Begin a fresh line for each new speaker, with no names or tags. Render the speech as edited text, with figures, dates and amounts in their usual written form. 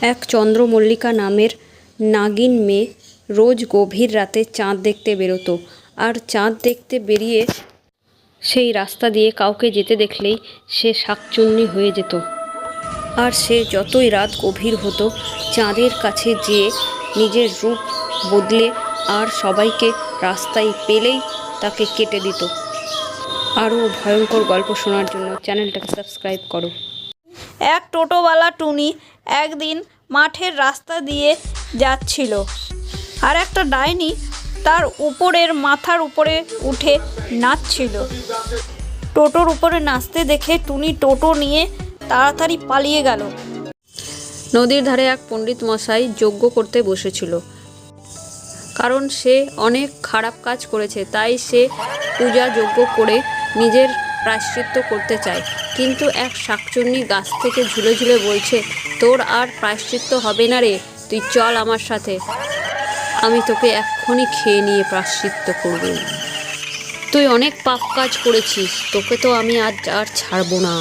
এক চন্দ্রমল্লিকা নামের নাগিন মেয়ে রোজ গভীর রাতে চাঁদ দেখতে বেরোতো। আর চাঁদ দেখতে বেরিয়ে সেই রাস্তা দিয়ে কাউকে যেতে দেখলেই সে শাকচুন্নি হয়ে যেত। আর সে যতই রাত গভীর হতো চাঁদের কাছে যেয়ে নিজের রূপ বদলে আর সবাইকে রাস্তায় পেলেই তাকে কেটে দিত। আরও ভয়ঙ্কর গল্প শোনার জন্য চ্যানেলটাকে সাবস্ক্রাইব করো।
এক টোটোওয়ালা টুনি একদিন মাঠের রাস্তা দিয়ে যাচ্ছিল, আর একটা ডাইনি তার উপরের মাথার উপরে উঠে নাচছিল। টোটোর উপরে নাচতে দেখে টুনি টোটো নিয়ে তাড়াতাড়ি পালিয়ে গেল।
নদীর ধারে এক পণ্ডিত মশাই যজ্ঞ করতে বসেছিল, কারণ সে অনেক খারাপ কাজ করেছে, তাই সে পূজা যজ্ঞ করে নিজের প্রায়শ্চিত্ত করতে চায়। কিন্তু এক শাকচুন্নি গাছ থেকে ঝুলে ঝুলে বলছে, তোর আর প্রায়শ্চিত্ত হবে না রে, তুই চল আমার সাথে, আমি তোকে এক্ষুনি খেয়ে নিয়ে প্রায়শ্চিত্ত করব। তুই অনেক পাপ কাজ করেছিস, তোকে তো আমি আর ছাড়বো না।